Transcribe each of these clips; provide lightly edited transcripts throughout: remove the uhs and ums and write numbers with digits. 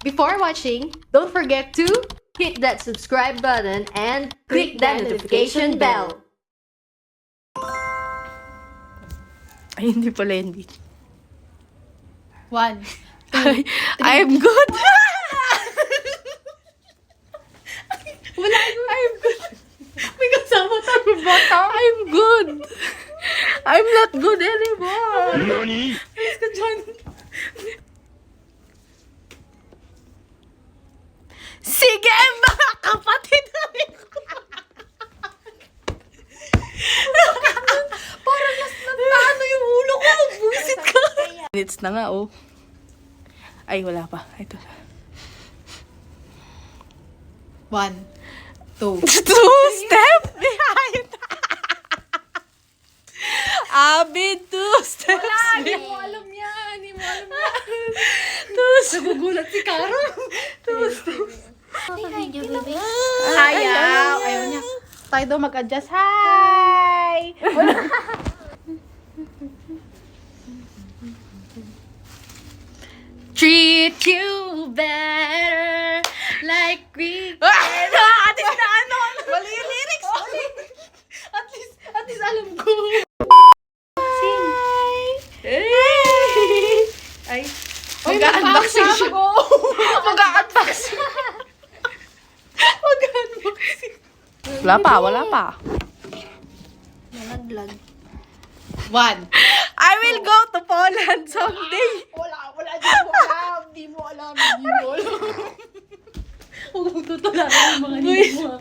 Before watching, don't forget to hit that subscribe button and click that notification bell. Ay, hindi pala hindi. 1, 2, I'm good. Wala, I'm good. May kasama tayo bata. I'm good. I'm not good anymore. NANI?! Alis ka dyan. Sige, mga kapatid namin. Parang nasnatano yung ulo ko. Buisit ka. Minutes na nga, oh. Ay, wala pa. Ito. 1, 2. 2 step behind. Abby, 2 steps Hindi behind. mo alam yan. Hindi mo alam yan. 2 steps. Nagugulat si Caro. 2 steps. Ayaw. Ayaw niya. Tayo daw mag-adjust. Hi! Treat you better like we At least na ano? Mali yung lyrics. At least alam ko. Ay. Mag-unboxing siya. Mag-unboxing. Mag-unboxing. Wala pa, wala pa. Nalaglag. 1. I will go to Poland someday. Wala. Di mo alam. Huwag mong tutularan yung mga hindi mo.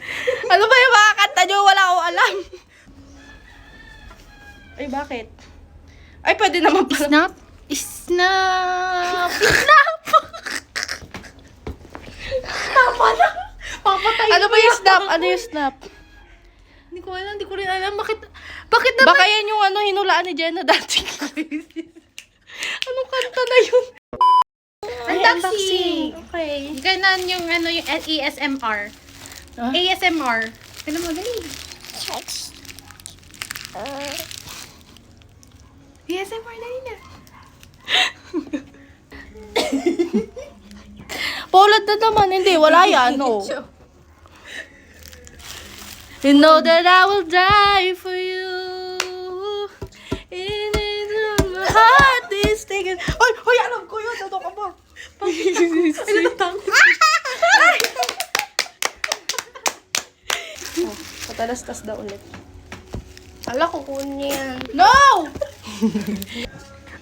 Ano ba yung mga kanta nyo? Wala akong alam. Ay, bakit? Ay, pwede naman pala. Snap. Snap. Tama na. Papatay Ano ba yung snap? Ano yung snap? Hindi ko alam. Hindi ko rin alam. Bakit naman? Baka yan yung ano, hinulaan ni Jenna dati. Anong kanta na yun? Unboxing. Okay. Ganon yung ano yung ASMR. Huh? ASMR. Kailan mo dali? ASMR dali na. Poland na naman. Hindi, wala yan. No. You know that I will die for you. In my heart is taken. Hoy, alam ko yun. Ano ka ba? Oh, patalastas daw ulit. Ala ko kunin yan. No!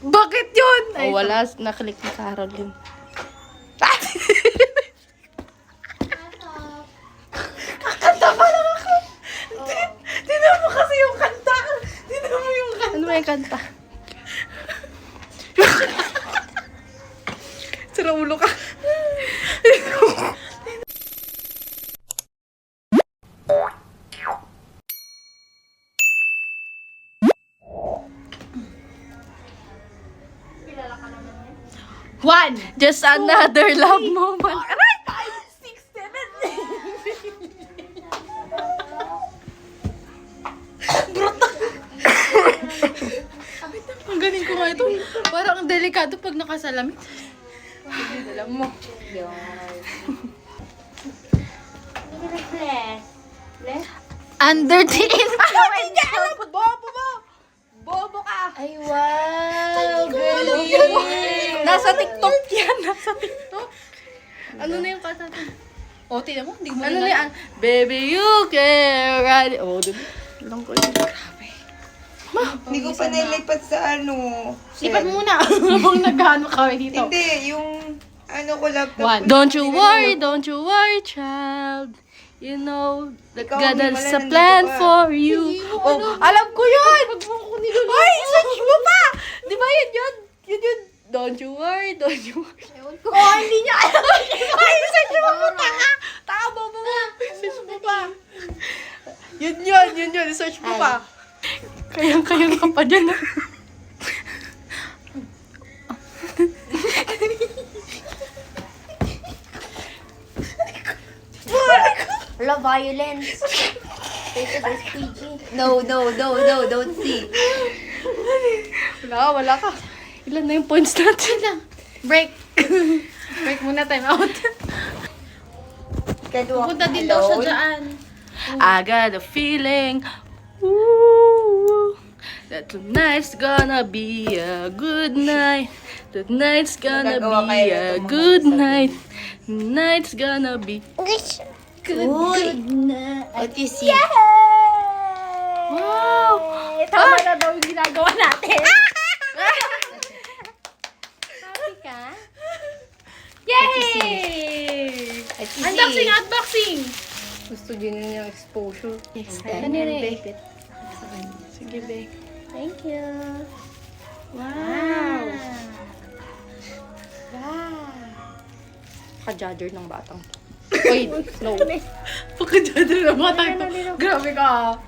Bakit yun? Oh, wala. Naklik ni Carol yun. Kakanta pa lang ako. Tinan mo kasi yung kanta. Tinan mo yung kanta. Ano ba yung kanta? Sira ulo ka. One. Just another love moment. Aray! 5, 6, 7. Brutal. Ang galing ko nga ito. Parang ang delikado pag nakasalamin. Alam mo. Under the influence. Bobo mo! Bobo ka! Ay, wow. Galing. Nasa TikTok yan. Nasa TikTok. Ano na yung kanta natin? O, tignan mo. Hindi mo Ano rin na yan? Baby, you can ride it. Oh, dun. Alam ko yun. Grabe. Hindi ko pa nailipat sa ano. Lipat mo muna. Habang nag-ano kami dito. Hindi, yung ano ko laptop. One. Don't you worry, child. You know that Ikaw, God hindi has pala, a plan nandito ka. for you. Oh, alam ko yun! Huwag mo ko niluloko. Ay, search mo pa! Di ba yun yun? Yun yun. Don't you worry. Ewan ko. Oh, hindi niya alam. Ay, search mo pa, taka! Taka, bobo mo. Search mo pa. Yun. Search mo pa. Kayang-kayang ka pa dyan, ah. Wala, violence. Rated as PG. No, don't see. Wala ka. Ilan na yung points natin? Break. Break muna, time out. Punta din daw siya dyan. I got a feeling, ooh, that tonight's gonna be a good night. Tonight's gonna Magagawa be kayo a nito, mga good sabi. night. Tonight's gonna be Good night. What you see? wow. Tama na daw yung ginagawa natin. Happy ka? Yay! What you Unboxing, see? unboxing! Gusto din niya exposure. Ano yun? Sige, be. Thank you. Wow! Ka-judger ng batang. Wait, no. Pagka-judger ng bata ito. Grabe ka.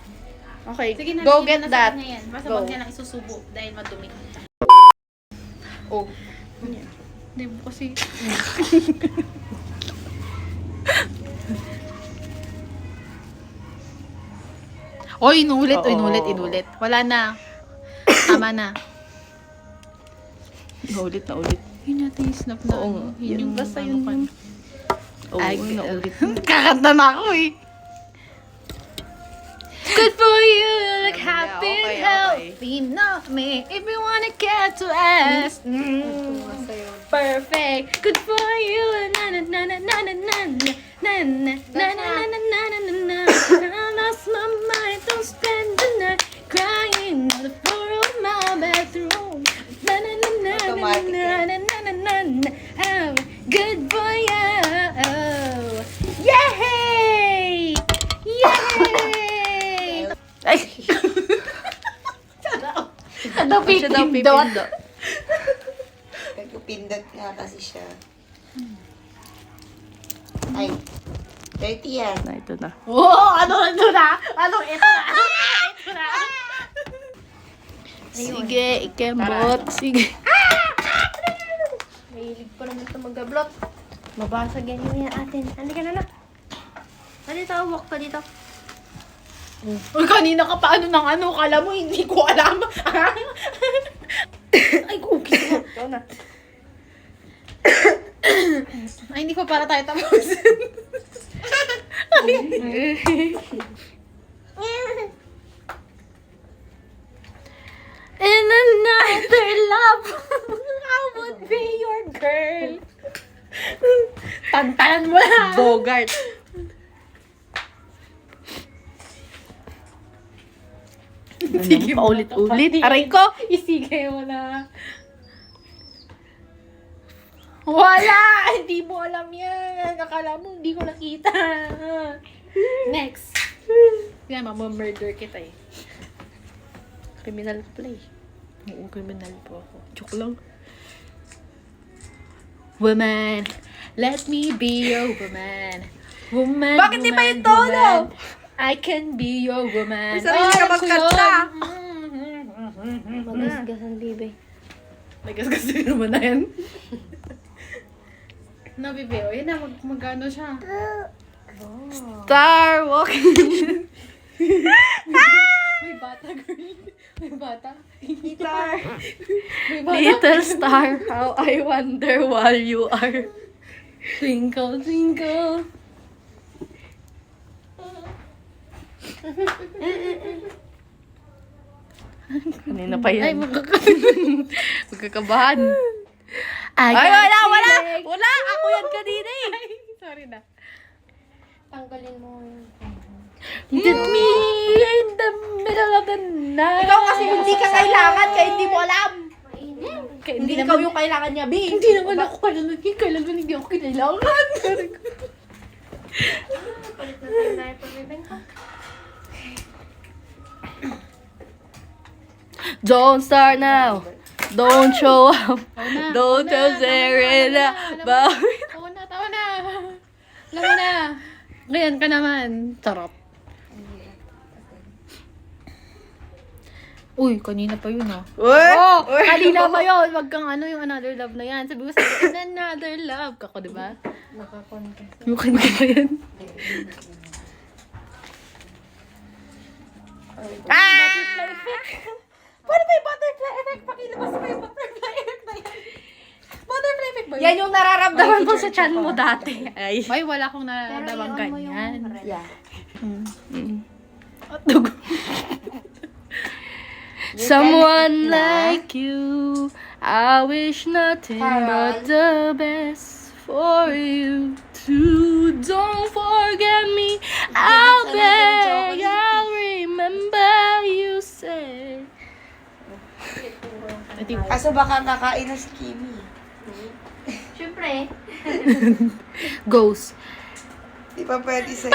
Okay, Sige na, go bigyan get na sa that. kanya yan. Basta Go. wag niya lang isusubo dahil madumi. Oh. Hindi mo kasi... Oy, inulit, Oo. inulit. Wala na. Tama na. Naulit na ulit. Yun natin yung snap na. Oo ano, nga. Yun yung Basta ano yun pa. yun. Oo, Ay, naulit. Kakanta na ako eh. Good for you, look happy okay, and healthy. Not me, if you wanna get to us. Perfect. Good for you. Na na na na na na na na na na na na na na na na. I lost my mind. Don't spend the night crying on the floor of my bathroom. Na na na na na na na na na na. Oh, good for you. Yay! Yay! Ay! Siya daw pipindot. Nagpupindot nga kasi siya. Ay, 30 yan. Na, ito na. Oh, ano na? Ano ito na? Ito na. Sige, ikembot. Sige. Mahilig pa naman ito magablot. Mabasag yan yung atin. Halika na na. Dito, walk ka dito. Uy, kanina ka pa ano ng ano, kala mo hindi ko alam. Ay, cookies. Ito na. Ay, hindi pa para tayo tapos. In another love, I would be your girl. Tantanan mo na. Bogart. Sige mo. Paulit-ulit. Aray ko! Isigay mo na. Wala! Hindi mo alam yan. Akala mo, hindi ko nakita. Next. Yan, mamamurder kita eh. Criminal play. Oo, criminal po ako. Joke lang. Woman, let me be your woman. Woman, Bakit di ba woman, yung tono? woman. I can be your woman. May sarili ka magkanta. Magasgasan, baby. Nagasgas din naman na yan. No, Bibi. O, yun na. Magano siya. Star walking. May bata, girl. May bata. Star. May bata. Little star, how I wonder while you are. Twinkle, twinkle. Kanina pa Ay, yan. Magkakabahan. I Ay, got wala! feeling. Wala! Ako yan kanina eh. Ay, sorry na. Tanggalin mo yung... Meet me in the middle of the night. Ikaw kasi hindi ka kailangan kaya hindi mo alam. Kaya Hindi ikaw yung kailangan niya, B. Hindi naman ako kailangan hindi ako kinailangan. Palit na tayo na ipamibeng ko. Don't start now. Don't show up. na, Don't tell Serena. But Tawa na, tawa na. Alam mo na. Ngayon ka naman. Charot. Uy, kanina pa yun ah. Oh, kanina pa yun. Wag kang ano yung another love na yan. Sabi ko sa'yo, another love. Kako, di ba? Nakakontent. Yung kanina pa yan. butterfly effect. Paano ba yung butterfly effect? Pakilabas mo yung butterfly effect na yan. Butterfly Scientific ba Yan yung nararamdaman Ay, mo sa teacher chan mo ko. dati. Ay. Ay, wala akong Pero nararamdaman i-on mo yung ganyan. ref. Yeah. At dugo. Someone can eat na. like you, I wish nothing but the best for you too. Don't forget me, I'll Bigyan sa natin ng beg, chocolate. I'll remember you say. Kaso baka kakain na si Kimi. Siyempre. Ghost. Di pa pwede sa...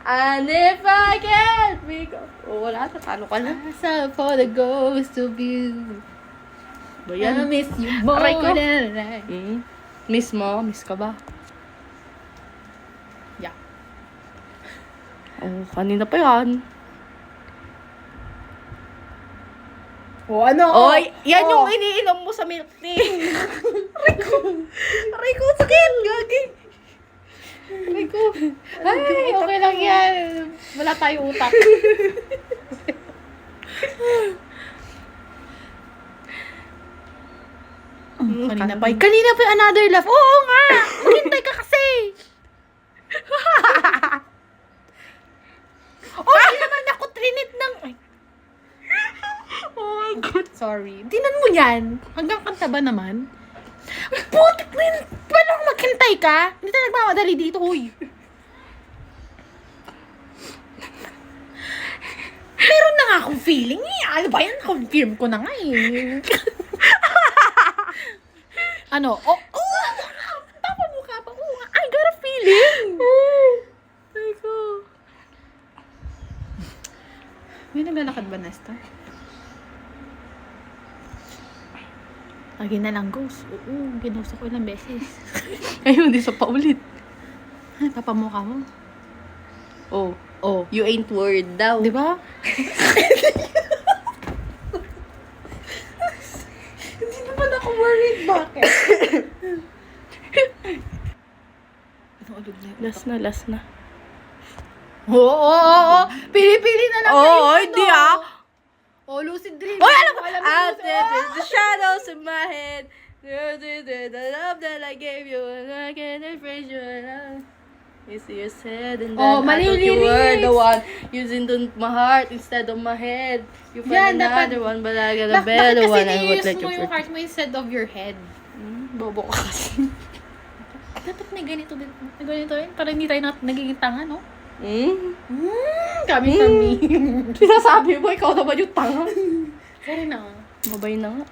And if I can't be oh, wala, tatalo ka na. So for the ghost of you. Ba I yan? miss you more Aray ko. than I. Miss mo? Miss ka ba? Yeah. Oh, kanina pa yan. Oh, ano? Oy, yan yung iniinom mo sa milk tea. Rico, sakit! Gagi! Rico. Ay, okay lang yan. Wala tayo utak. Kanina pa. Kanina pa yung another laugh. Oo nga! Maghintay ka kasi! Oh, di naman ako trinit ng... Ay. Oh my God. Sorry. Dinan mo yan. Hanggang kanta ba naman? Putik na yun. Paano kung maghintay ka? Hindi tayo nagmamadali dito, huy. Meron na nga akong feeling eh. Ano ba yan? Confirm ko na nga eh. Ano? Oh, oh! Tapa mukha pa. Oh, I got a feeling. Rico. May naglalakad ba, Nesta? Lagi na lang ghost. Oo, ginost ko ilang beses. Ayun, di sa paulit. Ay, papamukha mo. Oh, Oh. you ain't worried daw. Di ba? Hindi naman ako worried. Bakit? Anong alog na yun? Last na. Oo, oo, oo. Pili-pili na lang Oh, kayo, hindi ano? ah. Oh, lucid dream. Oy, alam mo! Alam mo, Out lucid- there is the shadows in my head. The love that I gave you, and I can't erase you. You see your head, and then Oh, I mali thought you were lyrics. the one using my heart instead of my head. You Yan, find another dapat- one, but I got a Bakit better kasi one. I would ni-use let mo you yung heart mo instead of your head? Bobo ka kasi. Dapat may ganito din. May ganito rin. Para hindi tayo nagiging tanga, no? Kami. Sinasabi mo, ikaw naman yung tanga. Sorry na. Mabay na nga.